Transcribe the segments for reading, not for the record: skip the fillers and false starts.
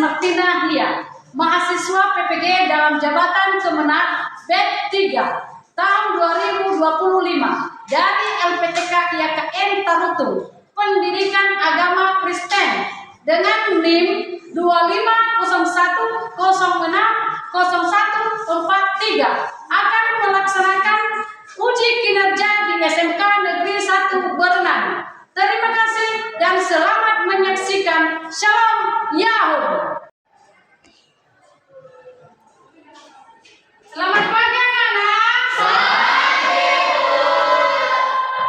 Martina Hia, mahasiswa PPG dalam jabatan Kemenag BED 3 tahun 2025 dari LPTK IAKN Tarutung, Pendidikan Agama Kristen dengan NIM 2501060143 akan melaksanakan uji kinerja di SMK Negeri 1 Berenang. Terima kasih dan selamat menyaksikan. Shalom Yahoo. Selamat pagi anak-anak.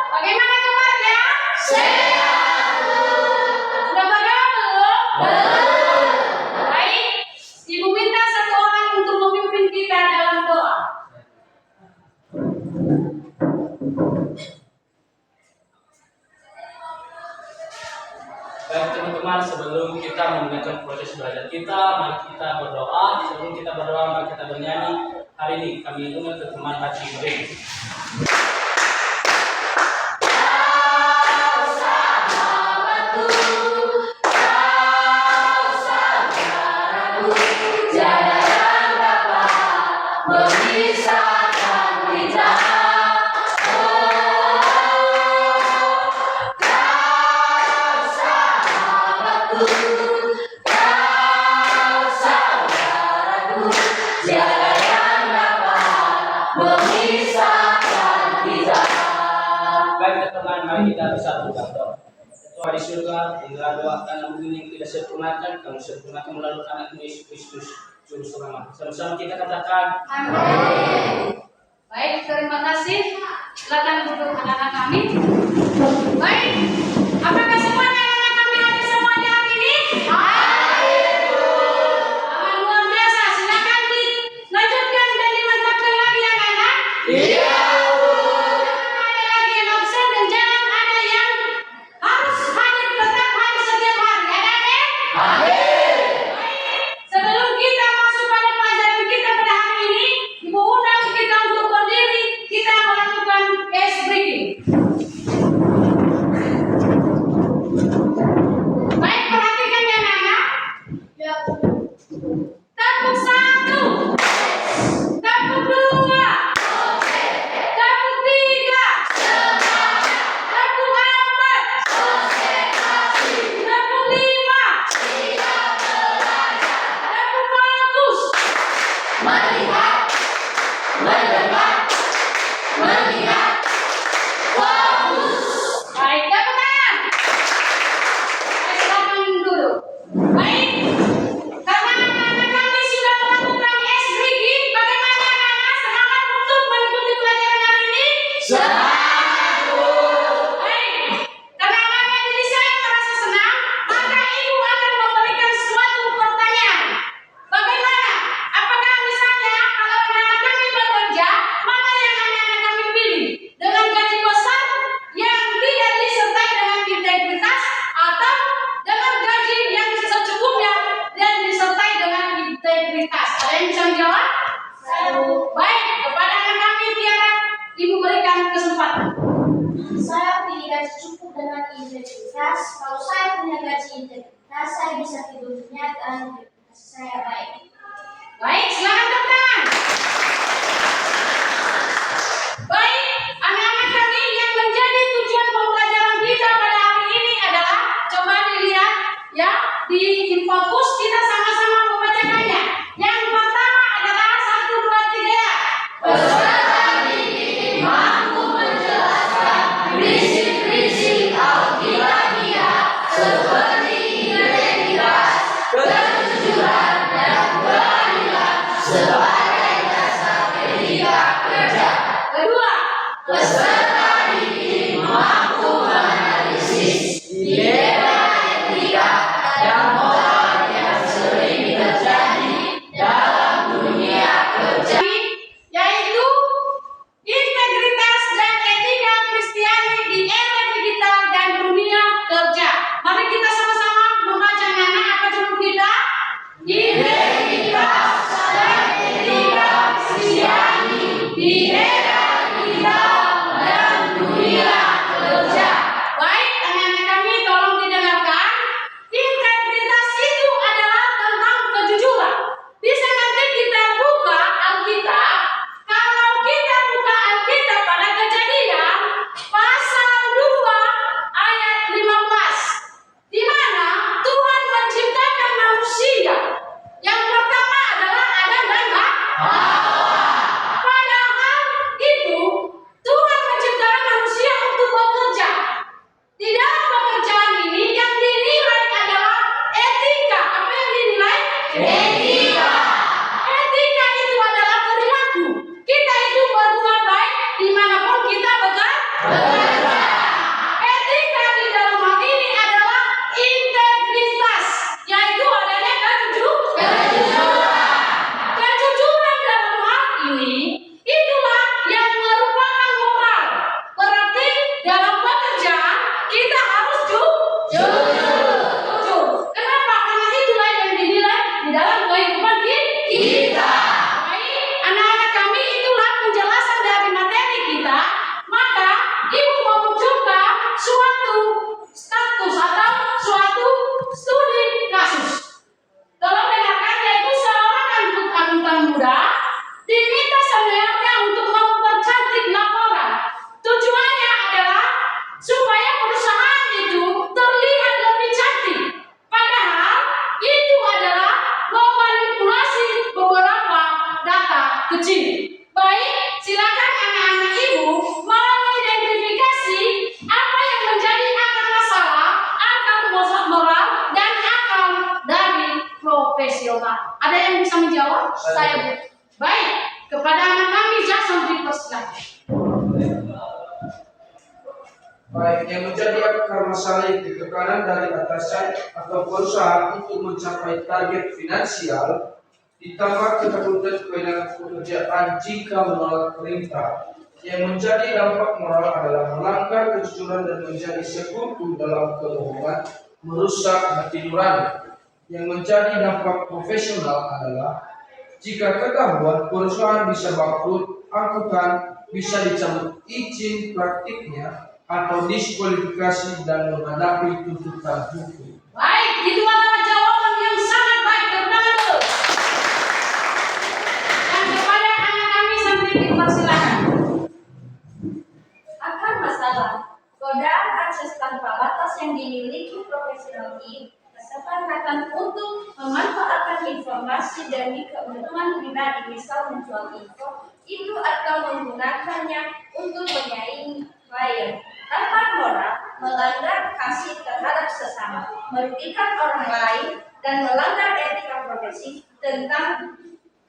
Bagaimana kabarnya? Sehat. Sudah berdoa belum? Baik. Ibu minta satu orang untuk memimpin kita dalam doa. Baik teman-teman, sebelum kita memulai proses belajar kita, mari kita berdoa. Sebelum kita berdoa, mari kita bernyanyi. Hari ini kami undang teman hati Bring. Mari kita bersatu berdoa. Tuhan di surga, inilah doa tanah bumi yang tidak sempurnakan, kamu sempurnakan melalui anak Yesus Kristus Juru Selamat. Sama-sama kita katakan Amin. Baik, terima kasih. Silakan duduk anak-anak kami. Baik, apakah semuanya anak-anak kami hadir semuanya hari ini? Hadir. Aman, luar biasa. Silakan dilanjutkan dan dimantapkan lagi anak-anak. Iya. Kalau saya punya gaji integritas, saya bisa tidurnya dan saya baik. Baik, silakan tepuk tangan. Baik, anak-anak kami yang menjadi tujuan pembelajaran kita pada hari ini adalah, coba dilihat ya di Infokus, kita sama-sama membacakannya. Yang pertama adalah 1, 2, 3. Peserta didik mampu menjelaskan prinsip-prinsip Alkitabiah seperti integritas, kejujuran, dan keadilan sebagai dasar etika kerja. Kedua, peserta didik mampu menganalisis dilema etika dan moral yang uji. Baik, silakan anak-anak ibu mengidentifikasi apa yang menjadi akar masalah, akar moral, dan akar dari profesional. Ada yang bisa menjawab? Saya Bu. Baik, kepada anak kami Jackson dipersilakan. Baik, yang menjadi akar masalah itu tekanan dari atasan atau perusahaan untuk mencapai target finansial, ditambah ketakutan kehilangan pekerjaan jika menolak perintah. Yang menjadi dampak moral adalah melanggar kejujuran dan menjadi sekutu dalam kebohongan, merusak hati nurani. Yang menjadi dampak profesional adalah jika ketahuan perusahaan bisa bangkrut, angkutan bisa dicabut izin praktiknya atau diskualifikasi dan menghadapi tuntutan hukum. Baik, itu adalah jawaban yang sangat baik dan benar. Dan kepada anak kami sampai dipersilakan. Akar masalah, godaan akses tanpa batas yang dimiliki profesional ini, kesepakatan untuk memanfaatkan informasi demi keuntungan pribadi, misal menjual info itu atau menggunakannya untuk menyaingi klien. Dampak moral, melanggar kasih terhadap sesama, merugikan orang lain, dan melanggar etika profesi tentang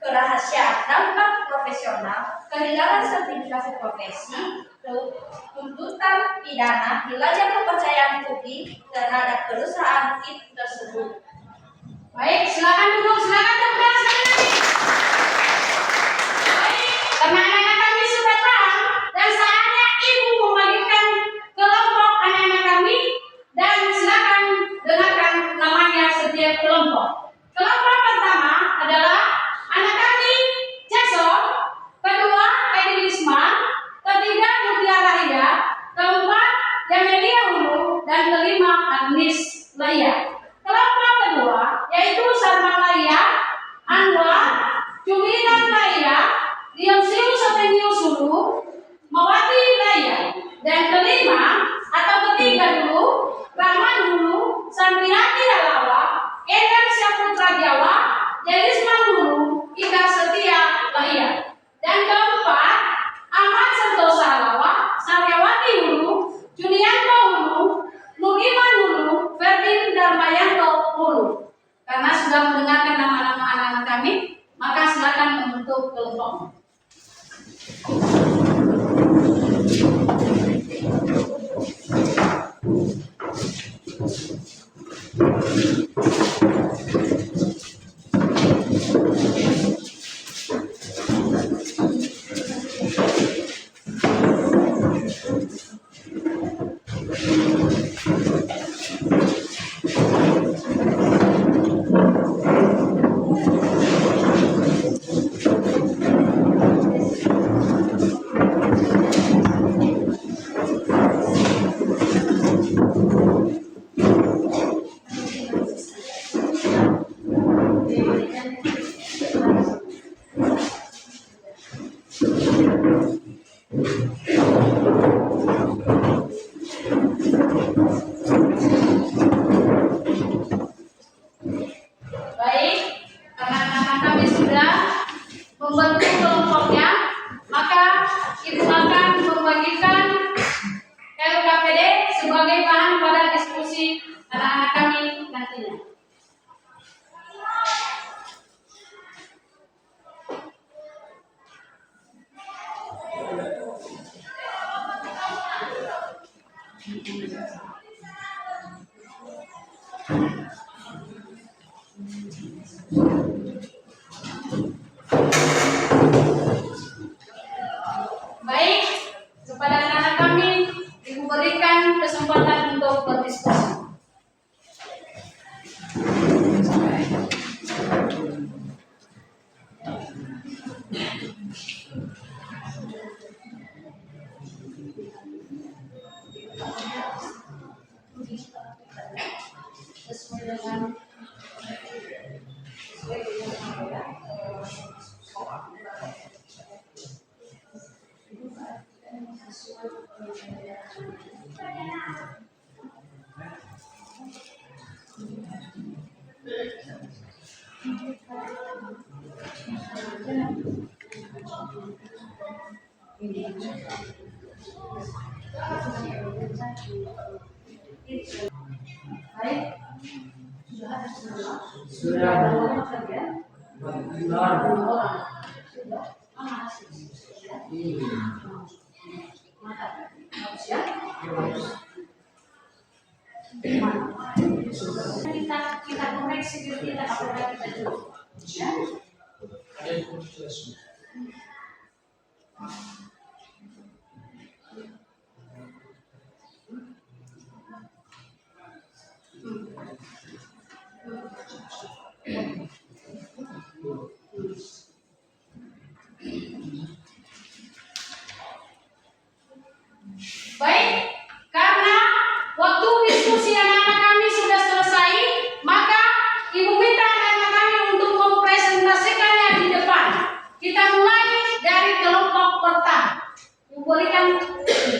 kerahasiaan. Dampak profesional, kehilangan sertifikasi profesi, tuntutan pidana, hilangnya kepercayaan publik terhadap perusahaan itu tersebut. Baik, silakan duduk, silakan duduk sekali lagi. Baik, karena anak-anak kami sudah paham dan saatnya ibu membagikan kelompok anak-anak kami dan silakan dengarkan namanya setiap kelompok. Kelompok pertama adalah anak kami Jackson, kedua Edi Risma, ketiga Mutiara Ida, keempat Yamelia Hulu, dan kelima Agnes Laya. Kelompok kedua yaitu Sarma Laya, Anwar, Julian Laya, Diosiu Sotenius Hulu, Mawati Laya, dan kelima atau ketiga dulu Rahman Hulu, Santriati Halawa, Endang Syaputra Jawa, Jelisman Hulu, Ika Setia Laya. Dan keempat Ahmad Sentosa Halawa, Saryawati Hulu, Junianto Hulu, Nuriman Hulu, Ferdin Darmayanto Hulu. Karena sudah mendengarkan nama-nama anak-anak kami, maka silakan membentuk kelompok. Baik, karena anak-anak kami sudah membentuk kelompoknya, maka ibu akan membagikan LKPD sebagai bahan pada diskusi anak-anak kami nantinya. Baik, kepada anak-anak kami, ibu berikan kesempatan untuk berdiskusi. Sesuai dengan Baik, sudah ada semua. Sudah. Berapa saja? Benar. Orang. Sudah. Mana hasil diskusinya? Mana? Harus ya? Kita koreksi diri kita apabila kita dulu. Ya? Baik, karena waktu diskusi anak-anak kami sudah selesai, maka Ibu minta anak-anak kami untuk mempresentasikannya di depan. Kita mulai dari kelompok pertama. Ibu berikan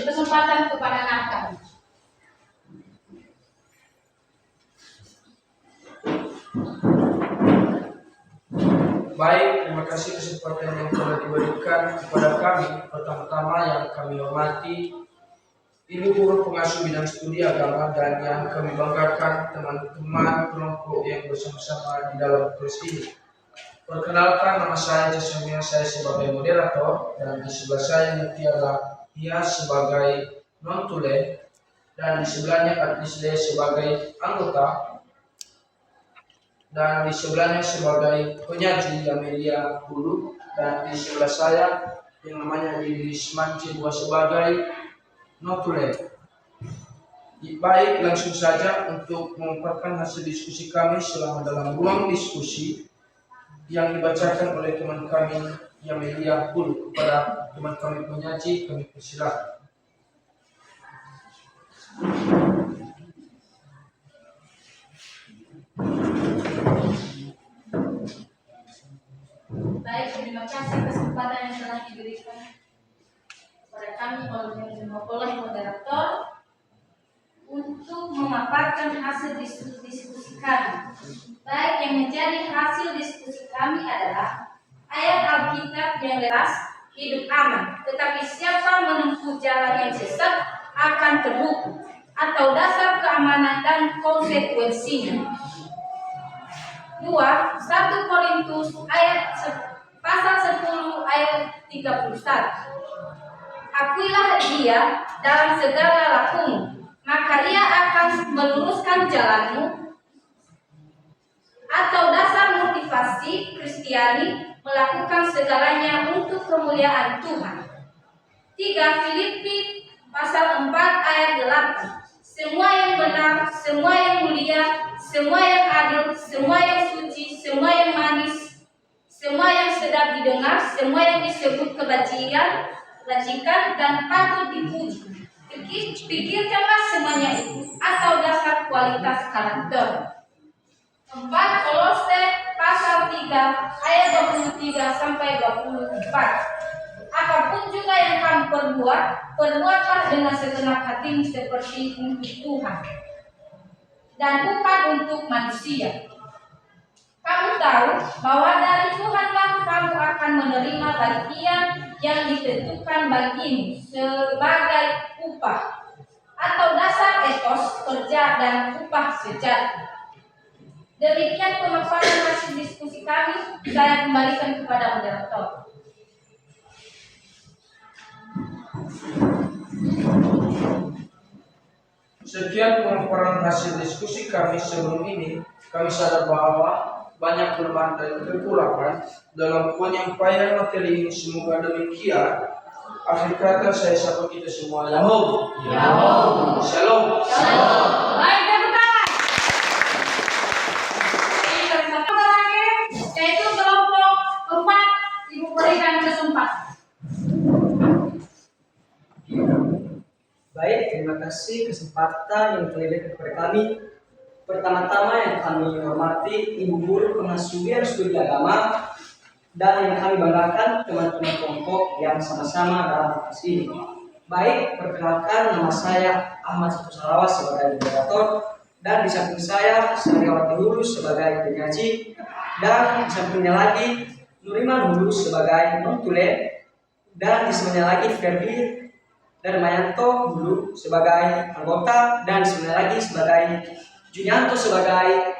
kesempatan kepada anak kami. Baik, terima kasih kesempatan yang telah diberikan kepada kami. Pertama-tama yang kami hormati Ibu Guru Pengasuh Bidang Studi Agama dan yang kami banggakan teman-teman kelompok yang bersama-sama di dalam kelas ini. Perkenalkan, nama saya Jasmine, saya sebagai moderator, dan di sebelah saya Mutiara Hia sebagai non-tulen, dan di sebelahnya Adlisle sebagai anggota, dan di sebelahnya sebagai penyaji Yamelia Hulu, dan di sebelah saya yang namanya Dilisman Cibua sebagai non-tulen. Baik, langsung saja untuk memaparkan hasil diskusi kami selama dalam ruang diskusi yang dibacakan oleh teman kami Yamelia Hulu. Kepada teman kami penyaji, kami persilakan. Baik, terima kasih kesempatan yang telah diberikan kepada kami oleh moderator untuk memaparkan hasil diskusi kami. Baik, yang menjadi hasil diskusi kami adalah ayat Alkitab yang jelas, hidup aman, tetapi siapa menempuh jalan yang sesat akan terhukum, atau dasar keamanan dan konsekuensinya. 1 Korintus pasal 10 ayat 31. Akuilah dia dalam segala lakumu, maka ia akan meluruskan jalanmu. Atau dasar motivasi Kristiani melakukan segalanya untuk kemuliaan Tuhan. 3 Filipi pasal 4 ayat 8. Semua yang benar, semua yang mulia, semua yang adil, semua yang suci, semua yang manis, semua yang sedap didengar, semua yang disebut kebajikan dan patut dipuji. Pikirkanlah semuanya itu, atau dasar kualitas karakter. 4 Kolose pasal 3 ayat 23 sampai 24. Apapun juga yang kamu perbuat, perbuatlah dengan segenap hatimu seperti untuk Tuhan dan bukan untuk manusia. Kamu tahu bahwa dari Tuhanlah kamu akan menerima bagian yang ditentukan bagimu sebagai upah, atau dasar etos kerja dan upah sejati. Demikian pemaparan hasil diskusi kami. Saya kembalikan kepada moderator. Sekian pemaparan hasil diskusi kami sebelum ini. Kami sadar bahwa banyak kelemahan dan kekurangan dalam penyampaian materi ini. Semoga demikian. Akhir kata saya sapa kita semua. Yahoo. Yahoo. Shalom. Shalom. Baik, tepuk tangan. Terakhir, yaitu kelompok 4. Ibu berikan kesempatan. Baik, terima kasih kesempatan yang telah diberikan kepada kami. Pertama-tama yang kami hormati Ibu Guru Pengasuh Bidang Studi Agama dan yang kami banggakan teman-teman kelompok yang sama-sama dalam kelas ini. Baik, perkenalkan, nama saya Ahmad Sarawat sebagai moderator, dan di samping saya Sariawati Hulu sebagai penyaji, dan di sampingnya lagi Nurima dulu sebagai non-tule, dan disebutnya lagi Ferdi Darmayanto dulu sebagai anggota, dan disebutnya lagi sebagai Junianto sebagai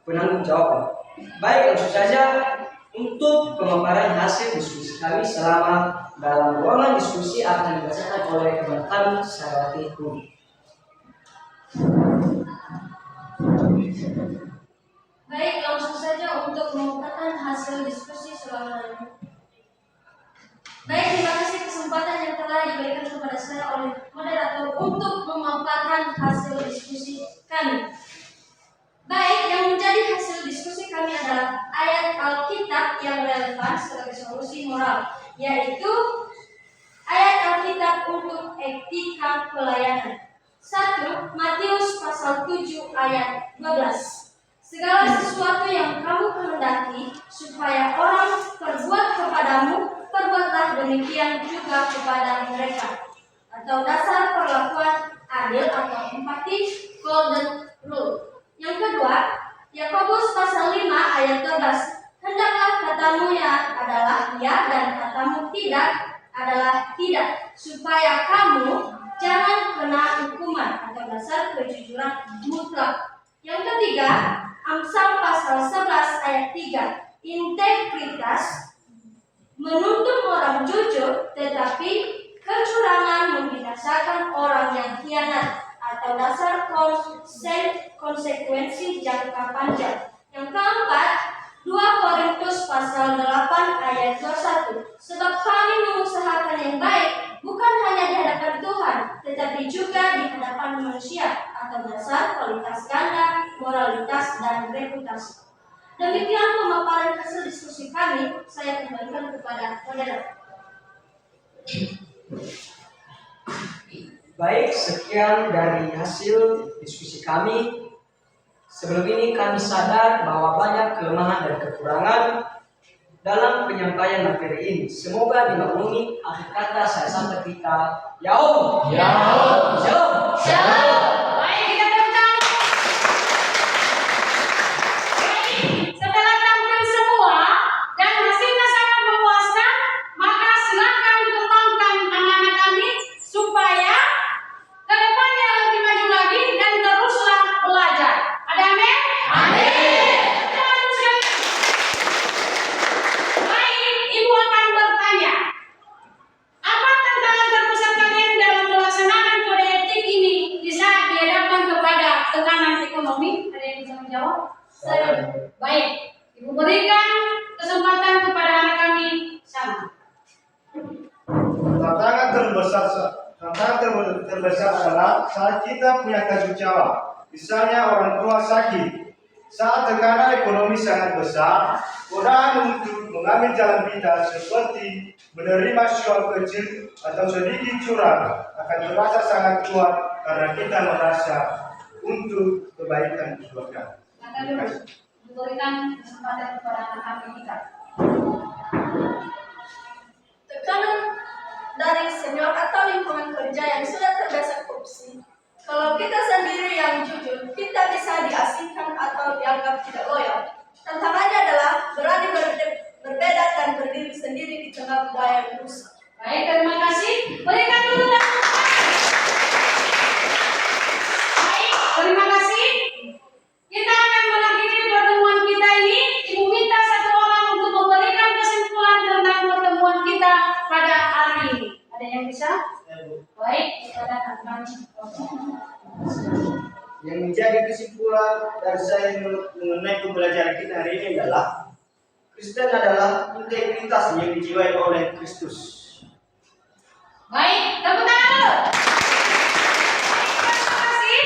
penanggung jawab. Baik, langsung saja untuk pemaparan hasil diskusi kami selama dalam ruangan diskusi akan dibacakan oleh teman kami Sarwati Hudi. Baik, langsung saja untuk memaparkan hasil diskusi selama ini. Baik, terima kasih kesempatan yang telah diberikan kepada saya oleh moderator untuk memaparkan hasil diskusi kami. Baik, yang menjadi hasil diskusi kami adalah ayat Alkitab yang relevan sebagai solusi moral, yaitu ayat Alkitab untuk etika pelayanan. 1 Matius pasal 7 ayat 12. Segala sesuatu yang kamu kehendaki supaya orang perbuat kepadamu, perbuatlah demikian juga kepada mereka. Atau dasar perlakuan adil atau empati, golden rule. Yang kedua, Yakobus pasal 5 ayat 12. Hendaklah katamu ya adalah ya dan katamu tidak adalah tidak, supaya kamu jangan kena hukuman, atau dasar kejujuran mutlak. Yang ketiga, Amsal pasal 11 ayat 3. Integritas menuntut orang jujur, tetapi kecurangan membinasakan orang yang khianat, atau dasar konsekuensi jangka panjang. Yang keempat, 2 Korintus pasal 8 ayat 21. Sebab kami mengusahakan yang baik bukan hanya di hadapan Tuhan, tetapi juga di hadapan manusia, atau dasar kualitas ganda, moralitas, dan reputasi. Demikian pemaparan hasil diskusi kami. Saya kembalikan kepada moderator. Baik, sekian dari hasil diskusi kami. Sebelum ini kami sadar bahwa banyak kelemahan dan kekurangan dalam penyampaian materi ini. Semoga dimaklumi. Akhir kata saya sampai kita. Yaum. Yaum. Shalom. Shalom. Baik, kita tepuk tangan. Baik, setelah tampil semua dan hasilnya sangat memuaskan, maka silakan kembangkan anak-anak kami supaya ke depannya lebih maju lagi dan teruslah belajar. Ada amin? Amin. Baik, Ibu akan bertanya. Apa tantangan terbesar kalian dalam pelaksanaan kode etik ini di saat dihadapkan kepada tekanan ekonomi? Ada yang bisa menjawab? Saya. Baik, Ibu berikan kesempatan kepada anak kami sama. Tantangan terbesar adalah saat kita punya tanggung jawab. Misalnya orang tua sakit. Saat tekanan ekonomi sangat besar, godaan untuk mengambil jalan pintas seperti menerima suap kecil atau sedikit curang akan terasa sangat kuat karena kita merasa untuk kebaikan keluarga. Maka dulu berikan kesempatan kepada anak kami kita. Tekanan dari senior atau lingkungan kerja yang sudah terbiasa korupsi. Kalau kita sendiri yang jujur, kita bisa diasingkan atau dianggap tidak loyal. Tantangannya adalah berani berbeda dan berdiri sendiri di tengah budaya yang rusak. Baik, terima kasih. Berikan dulu tepuk tangan. Baik, terima kasih. Kita akan mengakhiri pertemuan kita ini. Ibu minta satu orang untuk memberikan kesimpulan tentang pertemuan kita pada hari ini. Ada yang bisa? Baik, kepada kami. Yang menjadi kesimpulan dari saya mengenai pembelajaran kita hari ini adalah Kristen adalah integritas yang dijiwai oleh Kristus. Baik, tepuk tangan dulu. Terima kasih.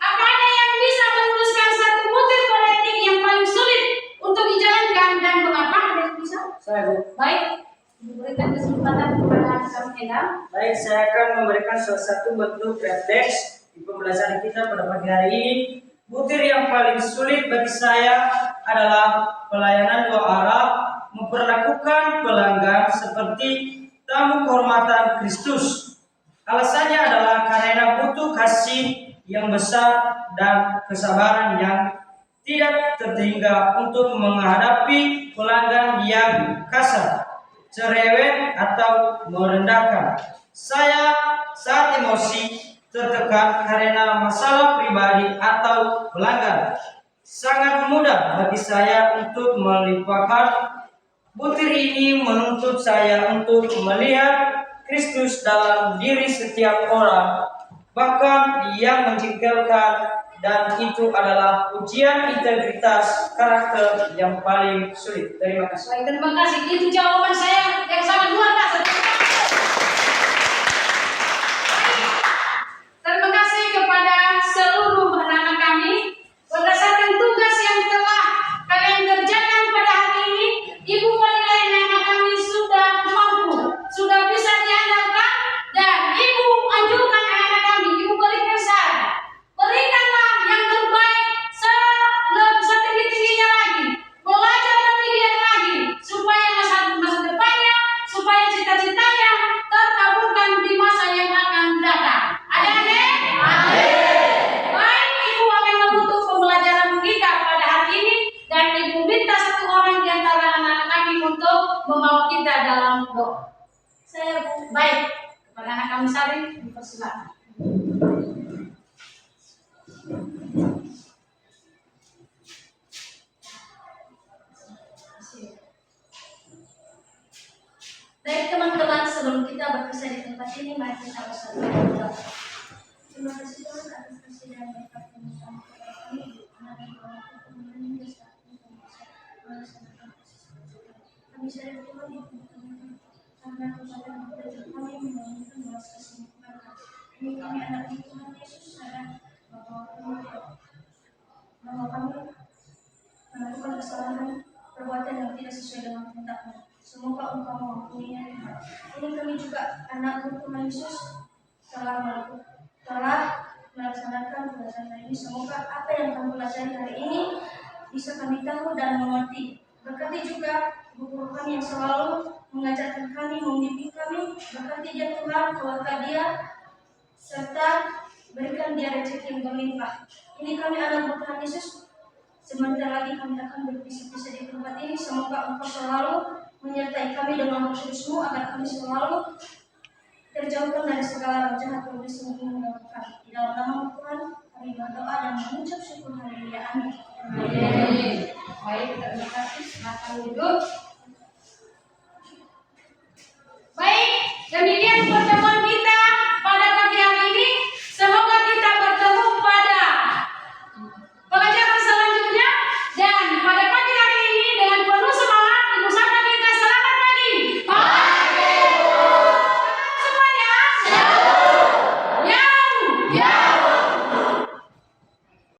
Apa ada yang bisa menuliskan satu butir kode etik yang paling sulit untuk dijalankan dan mengapa? Ada yang bisa? Saya, Bu. Baik, diberikan kesempatan kepada kami Endang. Baik, saya akan memberikan salah satu bentuk refleks di pembelajaran kita pada pagi hari ini. Butir yang paling sulit bagi saya adalah pelayanan doa Arab, memperlakukan pelanggan seperti tamu kehormatan Kristus. Alasannya adalah karena butuh kasih yang besar dan kesabaran yang tidak terhingga untuk menghadapi pelanggan yang kasar, cerewet atau merendahkan. Saya saat emosi tertekan karena masalah pribadi atau pelanggan. Sangat mudah bagi saya untuk melimpahkan. Butir ini menuntut saya untuk melihat Kristus dalam diri setiap orang, bahkan yang menjengkelkan, dan itu adalah ujian integritas karakter yang paling sulit. Terima kasih. Baik, terima kasih. Itu jawaban saya yang sangat luar biasa. Terima kasih kepada seluruh anak-anak kami berdasarkan tugas yang telah kalian kerjakan pada hari ini. Ibu menilai anak kami sudah mampu, sudah bisa diandalkan, dan ibu anjurkan anak kami, ibu berikan saran, berikanlah yang terbaik setinggi-tingginya lagi, belajar lebih giat lagi, supaya masa depannya, supaya cita-citanya terkabulkan di masa yang akan datang. Adik-adik? Baik, ibu akan menutup pembelajaran kita pada hari ini, dan ibu minta satu orang di antara anak-anak kami untuk membawa kita dalam doa. Saya Bu. Baik, kepada anak kami Sari, dipersilakan. Baik teman-teman, sebelum kita berpisah di tempat ini, mari kita bersatu berdoa. Terima kasih Tuhan atas kasih dan berkat yang bersama kepada kami. Anak dan orang kemudian hingga saat ini kami bisa melaksanakan kasih sayang. Kami sadar Tuhan yang karena kepada kami membangunkan belas kasih kepada ini kami anak Tuhan Yesus sadar bahwa kami melakukan kesalahan perbuatan yang tidak sesuai dengan kehendak-Mu. Semoga Engkau mengampuninya Tuhan. Ini kami juga anak Tuhan Yesus telah melaksanakan pelajaran ini. Semoga apa yang kami pelajari hari ini bisa kami tahu dan mengerti. Berkati juga guru kami yang selalu mengajarkan kami, membimbing kami. Berkati dia Tuhan, keluarga dia, serta berikan dia rezeki yang berlimpah. Ini kami anak Tuhan Yesus. Sebentar lagi kami akan berpisah-pisah di tempat ini. Semoga Engkau selalu menyertai kami dengan Roh Kudus-Mu agar kami selalu terjauhkan dari segala roh jahat yang mengganggukan. Di dalam nama Tuhan kami berdoa dan mengucap syukur. Haleluya. Amin. Baik, terima kasih. Silakan duduk.